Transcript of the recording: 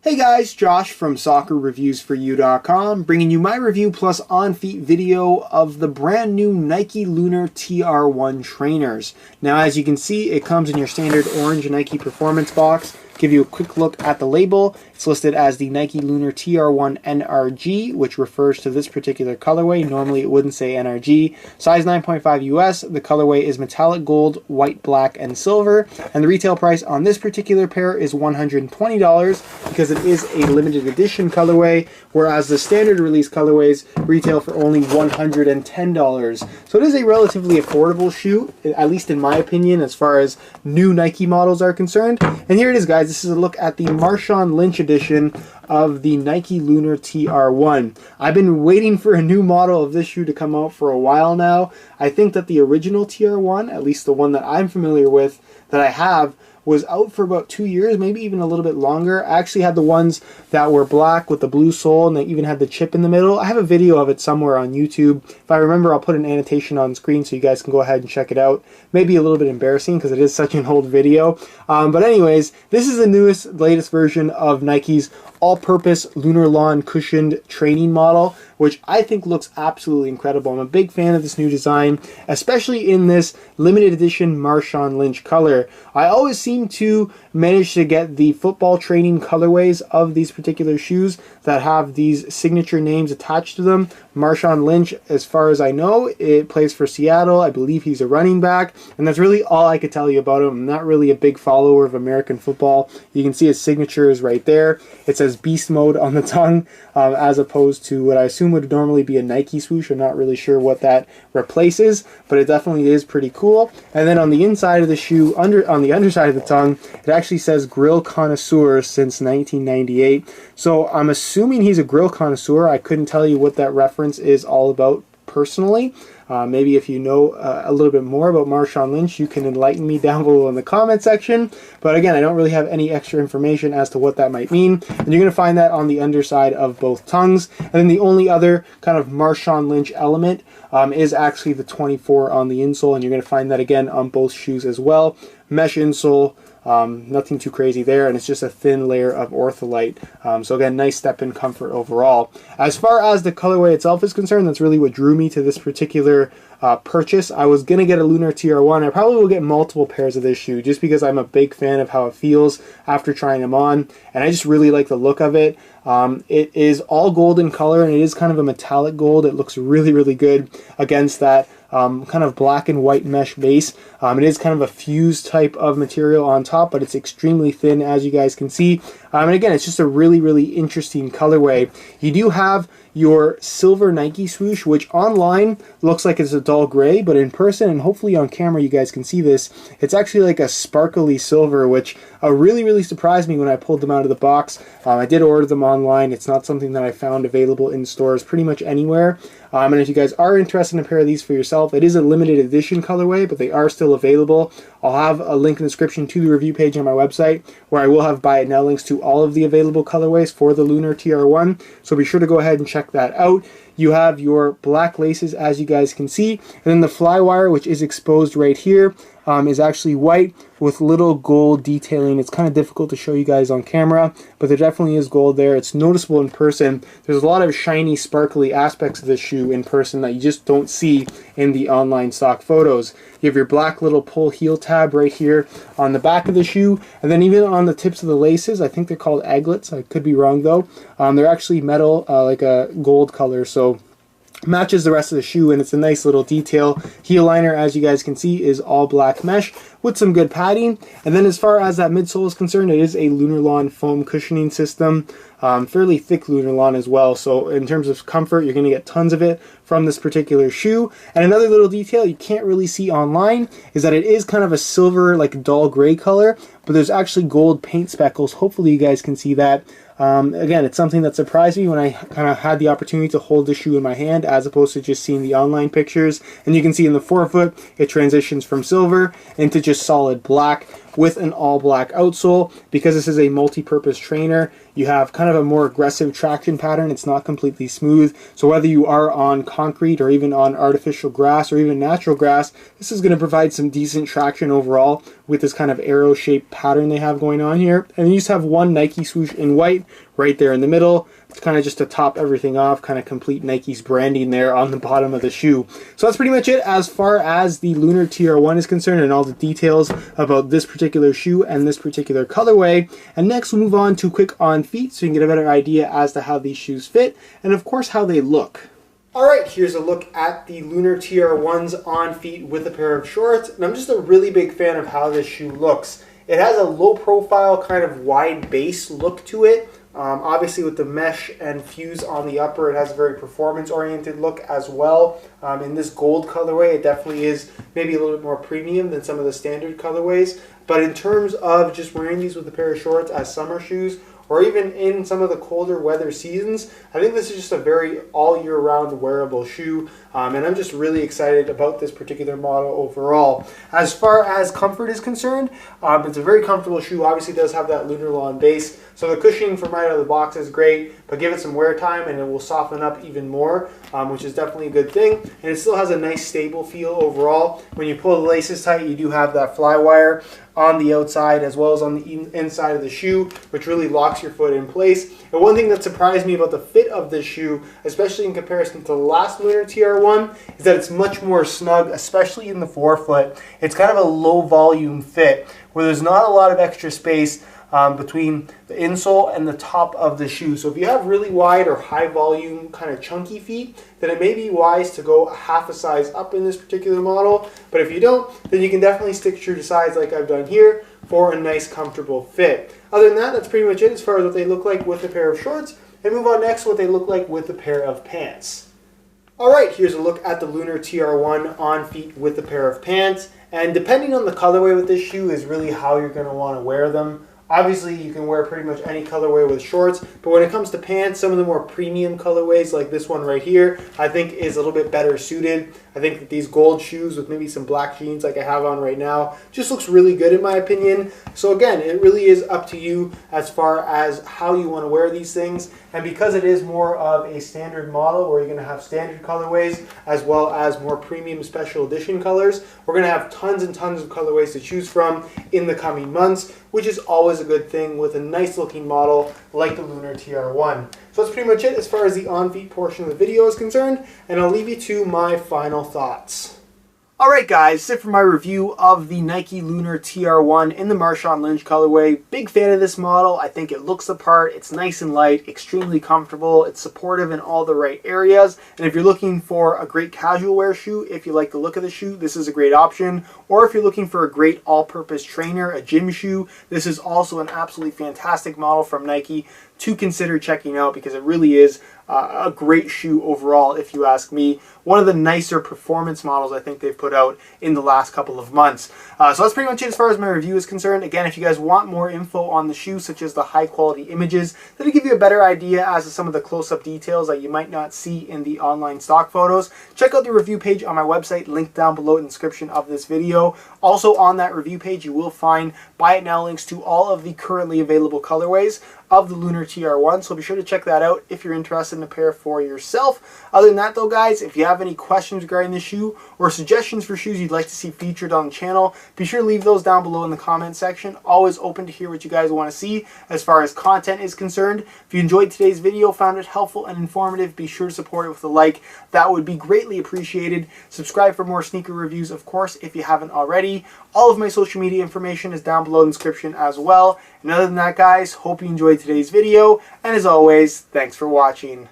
Hey guys, Josh from SoccerReviewsForYou.com, bringing you my review plus on-feet video of the brand new Nike Lunar TR1 trainers. Now as you can see, it comes in your standard orange Nike Performance box. Give you a quick look at the label. It's listed as the Nike Lunar TR1 NRG, which refers to this particular colorway. Normally it wouldn't say NRG. Size 9.5 US. The colorway is metallic gold, white, black, and silver. And the retail price on this particular pair is $120 because it is a limited edition colorway, whereas the standard release colorways retail for only $110. So it is a relatively affordable shoe, at least in my opinion, as far as new Nike models are concerned. And here it is, guys. This is a look at the Marshawn Lynch edition of the Nike Lunar TR1. I've been waiting for a new model of this shoe to come out for a while now. I think that the original TR1, at least the one that I'm familiar with, that I have, was out for about 2 years, maybe even a little bit longer. I actually had the ones that were black with the blue sole, and they even had the chip in the middle. I have a video of it somewhere on YouTube. If I remember, I'll put an annotation on screen so you guys can go ahead and check it out. Maybe a little bit embarrassing because it is such an old video. But anyways, this is the latest version of Nike's all-purpose Lunar Lawn cushioned training model, which I think looks absolutely incredible. I'm a big fan of this new design, especially in this limited edition Marshawn Lynch color. I always seem to manage to get the football training colorways of these particular shoes that have these signature names attached to them. Marshawn Lynch, as far as I know, it plays for Seattle. I believe he's a running back, and that's really all I could tell you about him. I'm not really a big follower of American football. You can see his signature is right there. It says Beast Mode on the tongue, as opposed to what I assume would normally be a Nike swoosh. I'm not really sure what that replaces, but it definitely is pretty cool. And then on the inside of the shoe, on the underside of the tongue, it actually says Grill Connoisseur since 1998. So I'm assuming he's a grill connoisseur. I couldn't tell you what that reference is all about personally. Maybe if you know a little bit more about Marshawn Lynch, you can enlighten me down below in the comment section. But again, I don't really have any extra information as to what that might mean. And you're going to find that on the underside of both tongues. And then the only other kind of Marshawn Lynch element is actually the 24 on the insole. And you're going to find that again on both shoes as well. Mesh insole. Nothing too crazy there, and it's just a thin layer of ortholite. So again, nice step in comfort overall. As far as the colorway itself is concerned, that's really what drew me to this particular purchase. I was going to get a Lunar TR1. I probably will get multiple pairs of this shoe just because I'm a big fan of how it feels after trying them on, and I just really like the look of it. It is all gold in color, and it is kind of a metallic gold. It looks really, really good against that kind of black and white mesh base. It is kind of a fused type of material on top, but it's extremely thin, as you guys can see. And again, it's just a really, really interesting colorway. You do have your silver Nike swoosh, which online looks like it's a dull gray, but in person and hopefully on camera you guys can see this, it's actually like a sparkly silver, which really, really surprised me when I pulled them out of the box. I did order them online. It's not something that I found available in stores pretty much anywhere. And if you guys are interested in a pair of these for yourself, it is a limited edition colorway, but they are still available. I'll have a link in the description to the review page on my website, where I will have buy it now links to all of the available colorways for the Lunar TR1. So be sure to go ahead and check that out. You have your black laces, as you guys can see, and then the fly wire, which is exposed right here, is actually white with little gold detailing. It's kind of difficult to show you guys on camera, but there definitely is gold there. It's noticeable in person. There's a lot of shiny, sparkly aspects of this shoe in person that you just don't see in the online stock photos. You have your black little pull heel tab right here on the back of the shoe, and then even on the tips of the laces, I think they're called aglets. I could be wrong though. They're actually metal, like a gold color, so matches the rest of the shoe, and it's a nice little detail. Heel liner, as you guys can see, is all black mesh with some good padding. And then as far as that midsole is concerned, it is a Lunar Lawn foam cushioning system. Fairly thick Lunar Lawn as well, so in terms of comfort, you're going to get tons of it from this particular shoe. And another little detail you can't really see online is that it is kind of a silver, like dull gray color, but there's actually gold paint speckles. Hopefully you guys can see that. Again, it's something that surprised me when I kind of had the opportunity to hold the shoe in my hand as opposed to just seeing the online pictures. And you can see in the forefoot, it transitions from silver into just solid black with an all black outsole. Because this is a multi-purpose trainer, you have kind of a more aggressive traction pattern. It's not completely smooth. So whether you are on concrete or even on artificial grass or even natural grass, this is going to provide some decent traction overall with this kind of arrow shaped pattern they have going on here. And you just have one Nike swoosh in white right there in the middle. It's kind of just to top everything off, kind of complete Nike's branding there on the bottom of the shoe. So that's pretty much it as far as the Lunar TR1 is concerned and all the details about this particular shoe and this particular colorway. And next we'll move on to quick on feet so you can get a better idea as to how these shoes fit and of course how they look. Alright, here's a look at the Lunar TR1s on feet with a pair of shorts, and I'm just a really big fan of how this shoe looks. It has a low profile kind of wide base look to it. Obviously with the mesh and fuse on the upper, it has a very performance oriented look as well. In this gold colorway, it definitely is maybe a little bit more premium than some of the standard colorways. But in terms of just wearing these with a pair of shorts as summer shoes, or even in some of the colder weather seasons, I think this is just a very all year round wearable shoe, and I'm just really excited about this particular model overall. As far as comfort is concerned, it's a very comfortable shoe. Obviously it does have that Lunar Lawn base, so the cushioning from right out of the box is great, but give it some wear time and it will soften up even more, which is definitely a good thing. And it still has a nice stable feel overall. When you pull the laces tight, you do have that fly wire on the outside as well as on the inside of the shoe, which really locks your foot in place. And one thing that surprised me about the fit of this shoe, especially in comparison to the last Lunar TR1, is that it's much more snug, especially in the forefoot. It's kind of a low volume fit where there's not a lot of extra space between the insole and the top of the shoe. So if you have really wide or high volume kind of chunky feet, then it may be wise to go a half a size up in this particular model. But if you don't, then you can definitely stick true to size like I've done here for a nice comfortable fit. Other than that, that's pretty much it as far as what they look like with a pair of shorts. And move on next to what they look like with a pair of pants. Alright, here's a look at the Lunar TR1 on feet with a pair of pants. And depending on the colorway with this shoe is really how you're going to want to wear them. Obviously, you can wear pretty much any colorway with shorts, but when it comes to pants, some of the more premium colorways like this one right here, I think is a little bit better suited. I think that these gold shoes with maybe some black jeans like I have on right now just looks really good in my opinion. So again, it really is up to you as far as how you want to wear these things. And because it is more of a standard model where you're going to have standard colorways as well as more premium special edition colors, we're going to have tons and tons of colorways to choose from in the coming months, which is always a good thing with a nice looking model like the Lunar TR1. So that's pretty much it as far as the on-feet portion of the video is concerned, and I'll leave you to my final thoughts. Alright guys, that's it for my review of the Nike Lunar TR1 in the Marshawn Lynch colorway. Big fan of this model. I think it looks the part. It's nice and light, extremely comfortable. It's supportive in all the right areas. And if you're looking for a great casual wear shoe, if you like the look of the shoe, this is a great option. Or if you're looking for a great all-purpose trainer, a gym shoe, this is also an absolutely fantastic model from Nike to consider checking out because it really is a great shoe overall, if you ask me. One of the nicer performance models I think they've put out in the last couple of months. So that's pretty much it as far as my review is concerned. Again, if you guys want more info on the shoe, such as the high quality images, that'll give you a better idea as to some of the close-up details that you might not see in the online stock photos, check out the review page on my website, linked down below in the description of this video. Also on that review page, you will find buy it now links to all of the currently available colorways of the Lunar TR1, so be sure to check that out if you're interested in a pair for yourself. Other than that though guys, if you have any questions regarding the shoe or suggestions for shoes you'd like to see featured on the channel, be sure to leave those down below in the comment section. Always open to hear what you guys want to see as far as content is concerned. If you enjoyed today's video, found it helpful and informative, be sure to support it with a like. That would be greatly appreciated. Subscribe for more sneaker reviews, of course, if you haven't already. All of my social media information is down below in the description as well. And other than that guys, hope you enjoyed today's video, and as always, thanks for watching.